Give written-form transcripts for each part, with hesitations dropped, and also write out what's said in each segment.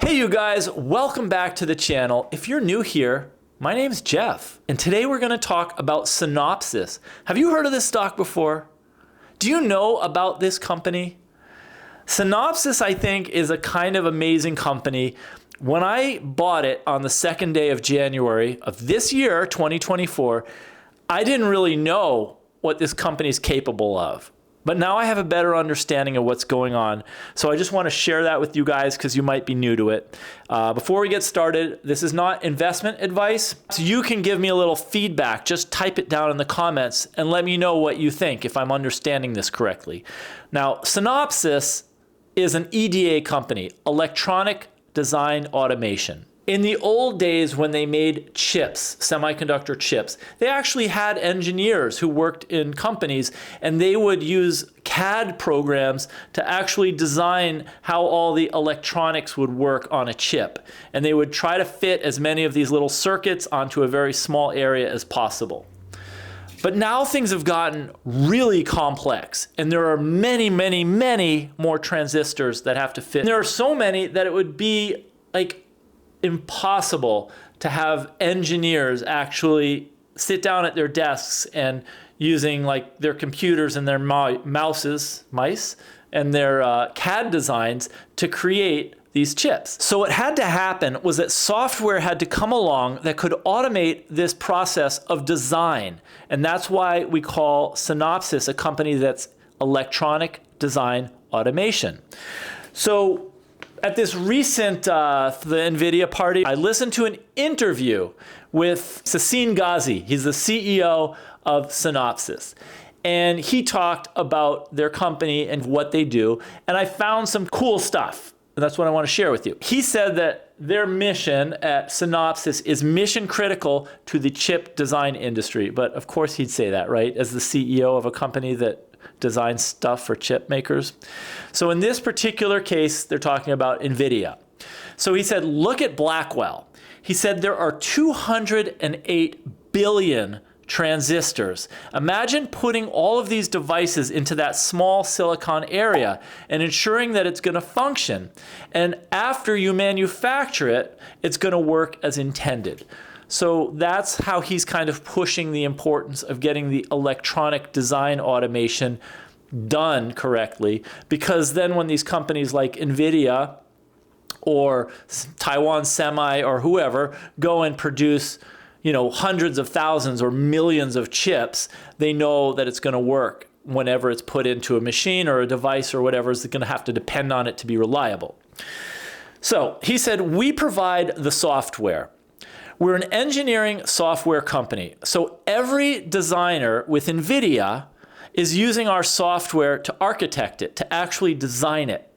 Hey you guys, welcome back to the channel. If you're new here, my name's Jeff, and today we're going to talk about Synopsys. Have you heard of this stock before? Do you know about this company? Synopsys, I think, is a kind of amazing company. When I bought it on the second day of January of this year, 2024, I didn't really know what this company is capable of. But now I have a better understanding of what's going on. So I just want to share that with you guys because you might be new to it. Before we get started, this is not investment advice. So you can give me a little feedback. Just type it down in the comments and let me know what you think if I'm understanding this correctly. Now, Synopsys is an EDA company, electronic design automation. In the old days when they made chips, semiconductor chips, they actually had engineers who worked in companies and they would use CAD programs to actually design how all the electronics would work on a chip. And they would try to fit as many of these little circuits onto a very small area as possible. But now things have gotten really complex and there are many, many, many more transistors that have to fit. And there are so many that it would be like impossible to have engineers actually sit down at their desks and using like their computers and their mice and their CAD designs to create these chips. So what had to happen was that software had to come along that could automate this process of design. And that's why we call Synopsys a company that's electronic design automation. So at this recent the Nvidia party, I listened to an interview with Sassine Ghazi. He's the CEO of Synopsys. And he talked about their company and what they do. And I found some cool stuff. And that's what I want to share with you. He said that their mission at Synopsys is mission critical to the chip design industry. But of course he'd say that, right? As the CEO of a company that design stuff for chip makers. So in this particular case, they're talking about Nvidia. So he said, look at Blackwell. He said there are 208 billion transistors. Imagine putting all of these devices into that small silicon area and ensuring that it's going to function. And after you manufacture it, it's going to work as intended. So that's how he's kind of pushing the importance of getting the electronic design automation done correctly, because then when these companies like Nvidia or Taiwan Semi or whoever go and produce, you know, hundreds of thousands or millions of chips, they know that it's going to work whenever it's put into a machine or a device or whatever is going to have to depend on it to be reliable. So he said, we provide the software. We're an engineering software company. So every designer with Nvidia is using our software to architect it, to actually design it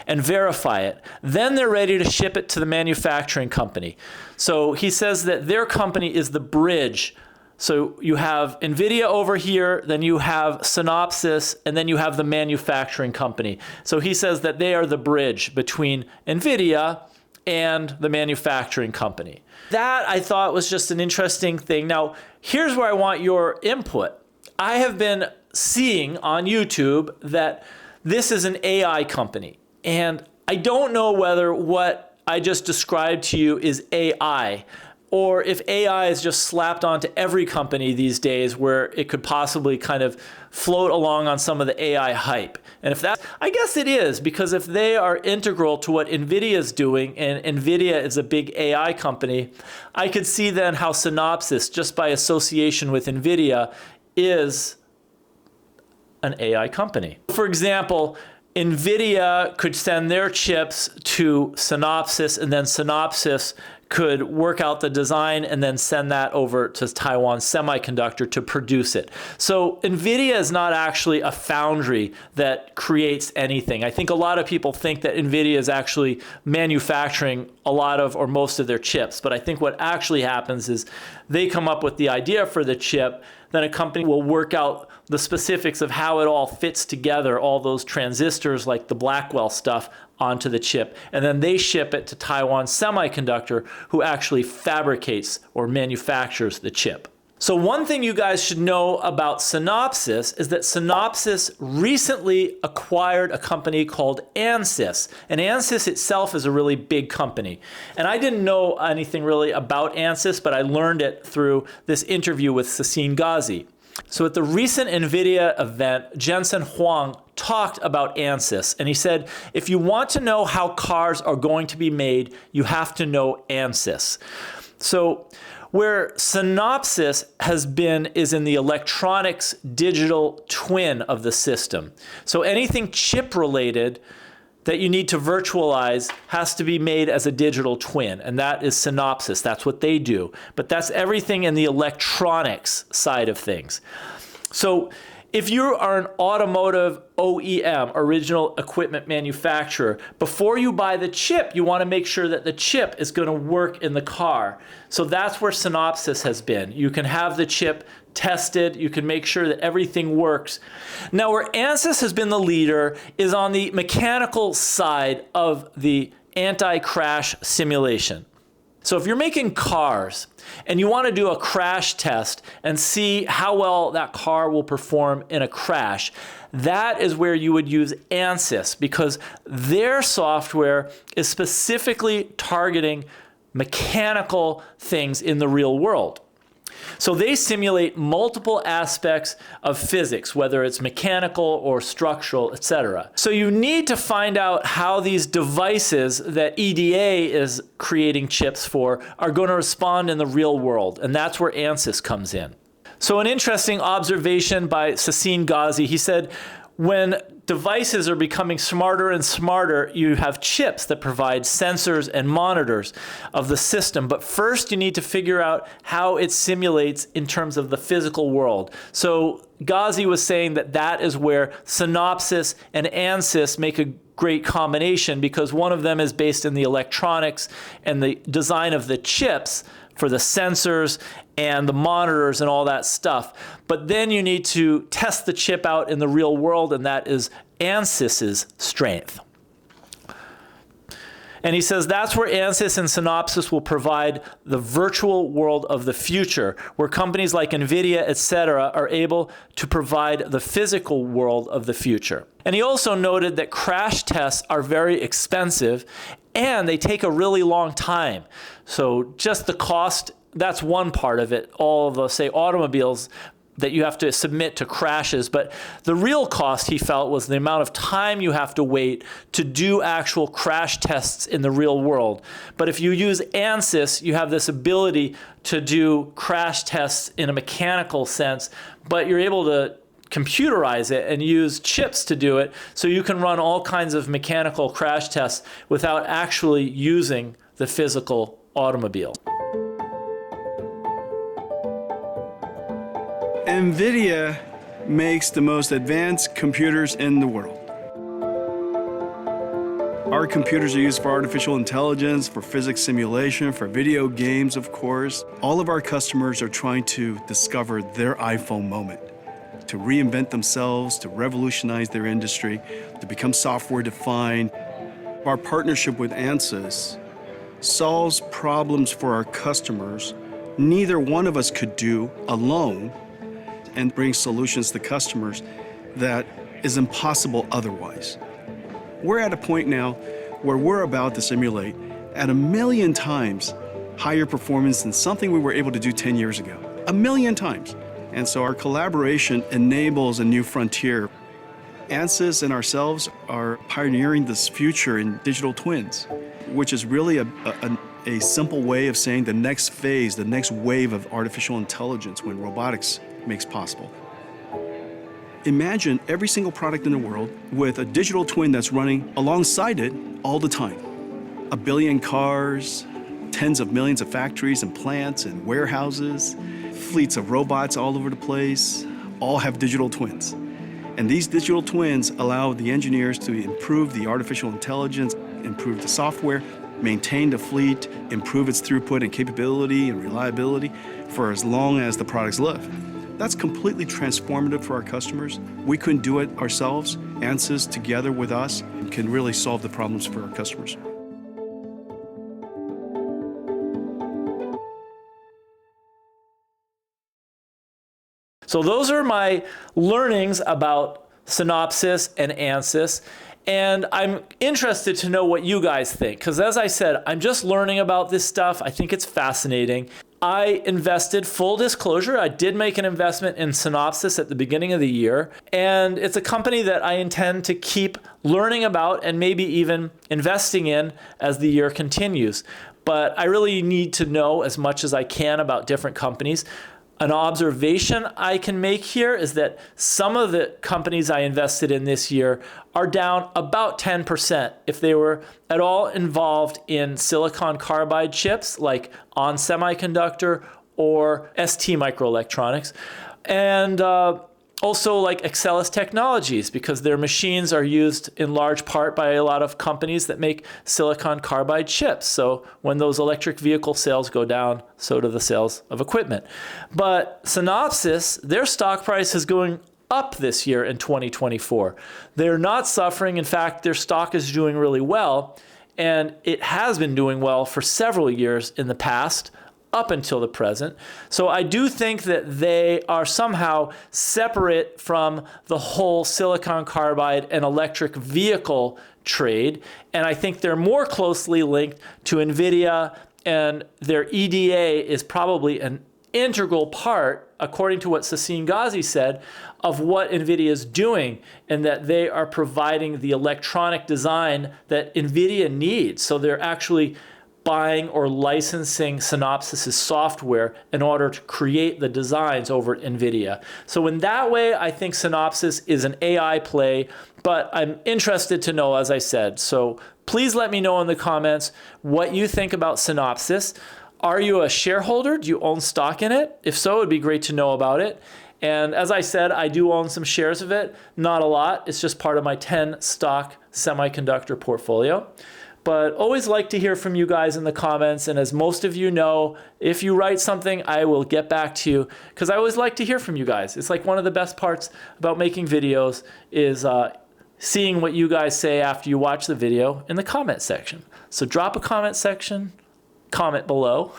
and verify it. Then they're ready to ship it to the manufacturing company. So he says that their company is the bridge. So you have Nvidia over here, then you have Synopsys, and then you have the manufacturing company. So he says that they are the bridge between Nvidia and the manufacturing company. That I thought was just an interesting thing. Now, here's where I want your input. I have been seeing on YouTube that this is an AI company, and I don't know whether what I just described to you is AI, or if AI is just slapped onto every company these days where it could possibly kind of float along on some of the AI hype. And if that, I guess it is, because if they are integral to what Nvidia is doing, and Nvidia is a big AI company, I could see then how Synopsys, just by association with Nvidia, is an AI company. For example, Nvidia could send their chips to Synopsys, and then Synopsys could work out the design and then send that over to Taiwan Semiconductor to produce it. So Nvidia is not actually a foundry that creates anything. I think a lot of people think that Nvidia is actually manufacturing a lot of or most of their chips, but I think what actually happens is they come up with the idea for the chip, then a company will work out the specifics of how it all fits together, all those transistors like the Blackwell stuff onto the chip, and then they ship it to Taiwan Semiconductor, who actually fabricates or manufactures the chip. So one thing you guys should know about Synopsys is that Synopsys recently acquired a company called ANSYS. And ANSYS itself is a really big company. And I didn't know anything really about ANSYS, but I learned it through this interview with Sassine Ghazi. So at the recent Nvidia event, Jensen Huang talked about ANSYS, and he said, if you want to know how cars are going to be made, you have to know ANSYS. So where Synopsys has been is in the electronics digital twin of the system. So anything chip related that you need to virtualize has to be made as a digital twin, and that is Synopsys. That's what they do. But that's everything in the electronics side of things. So if you are an automotive OEM, original equipment manufacturer, before you buy the chip, you want to make sure that the chip is going to work in the car. So that's where Synopsys has been. You can have the chip tested, you can make sure that everything works. Now, where ANSYS has been the leader is on the mechanical side of the anti-crash simulation. So if you're making cars and you want to do a crash test and see how well that car will perform in a crash, that is where you would use ANSYS, because their software is specifically targeting mechanical things in the real world. So they simulate multiple aspects of physics, whether it's mechanical or structural, etc. So you need to find out how these devices that EDA is creating chips for are going to respond in the real world, and that's where ANSYS comes in. So an interesting observation by Sassine Ghazi, he said, when devices are becoming smarter and smarter, you have chips that provide sensors and monitors of the system. But first, you need to figure out how it simulates in terms of the physical world. So Ghazi was saying that that is where Synopsys and ANSYS make a great combination, because one of them is based in the electronics and the design of the chips for the sensors and the monitors and all that stuff. But then you need to test the chip out in the real world, and that is ANSYS's strength. And he says that's where ANSYS and Synopsys will provide the virtual world of the future, where companies like Nvidia, etc., are able to provide the physical world of the future. And he also noted that crash tests are very expensive and they take a really long time. So just the cost, that's one part of it. All of the, say, automobiles that you have to submit to crashes, but the real cost, he felt, was the amount of time you have to wait to do actual crash tests in the real world. But if you use ANSYS, you have this ability to do crash tests in a mechanical sense, but you're able to computerize it and use chips to do it, so you can run all kinds of mechanical crash tests without actually using the physical automobile. Nvidia makes the most advanced computers in the world. Our computers are used for artificial intelligence, for physics simulation, for video games, of course. All of our customers are trying to discover their iPhone moment, to reinvent themselves, to revolutionize their industry, to become software-defined. Our partnership with ANSYS solves problems for our customers neither one of us could do alone, and bring solutions to customers that is impossible otherwise. We're at a point now where we're about to simulate at 1 million times higher performance than something we were able to do 10 years ago. 1 million times. And so our collaboration enables a new frontier. ANSYS and ourselves are pioneering this future in digital twins, which is really a simple way of saying the next phase, the next wave of artificial intelligence when robotics makes possible. Imagine every single product in the world with a digital twin that's running alongside it all the time. 1 billion cars, tens of millions of factories and plants and warehouses, fleets of robots all over the place, all have digital twins. And these digital twins allow the engineers to improve the artificial intelligence, improve the software, maintain the fleet, improve its throughput and capability and reliability for as long as the products live. That's completely transformative for our customers. We couldn't do it ourselves. ANSYS, together with us, can really solve the problems for our customers. So those are my learnings about Synopsys and Ansys. And I'm interested to know what you guys think, because as I said, I'm just learning about this stuff. I think it's fascinating. I invested, full disclosure, I did make an investment in Synopsys at the beginning of the year, and it's a company that I intend to keep learning about and maybe even investing in as the year continues. But I really need to know as much as I can about different companies. An observation I can make here is that some of the companies I invested in this year are down about 10% if they were at all involved in silicon carbide chips like ANSS Semiconductor or ST Microelectronics. And also like Axcelis Technologies, because their machines are used in large part by a lot of companies that make silicon carbide chips. So when those electric vehicle sales go down, so do the sales of equipment. But Synopsys, their stock price is going up this year in 2024. They're not suffering. In fact, their stock is doing really well. And it has been doing well for several years in the past, up until the present. So I do think that they are somehow separate from the whole silicon carbide and electric vehicle trade. And I think they're more closely linked to Nvidia, and their EDA is probably an integral part, according to what Sassine Ghazi said, of what Nvidia is doing, and that they are providing the electronic design that Nvidia needs. So they're actually buying or licensing Synopsys' software in order to create the designs over at Nvidia. So in that way, I think Synopsys is an AI play, but I'm interested to know, as I said. So please let me know in the comments what you think about Synopsys. Are you a shareholder? Do you own stock in it? If so, it'd be great to know about it. And as I said, I do own some shares of it, not a lot. It's just part of my 10 stock semiconductor portfolio. But always like to hear from you guys in the comments. And as most of you know, if you write something, I will get back to you, because I always like to hear from you guys. It's like one of the best parts about making videos is seeing what you guys say after you watch the video in the comment section. So drop a comment below.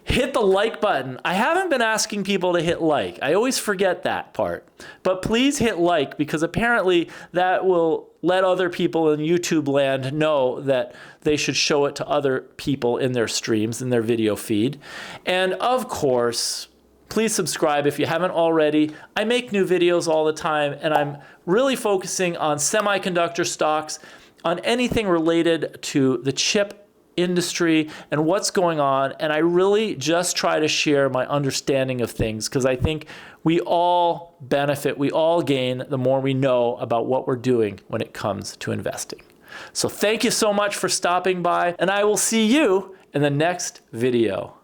Hit the like button. I haven't been asking people to hit like. I always forget that part. But please hit like, because apparently that will let other people in YouTube land know that they should show it to other people in their streams, in their video feed. And of course, please subscribe if you haven't already. I make new videos all the time, and I'm really focusing on semiconductor stocks, on anything related to the chip industry and what's going on. And I really just try to share my understanding of things, because I think we all benefit, we all gain the more we know about what we're doing when it comes to investing. So thank you so much for stopping by, and I will see you in the next video.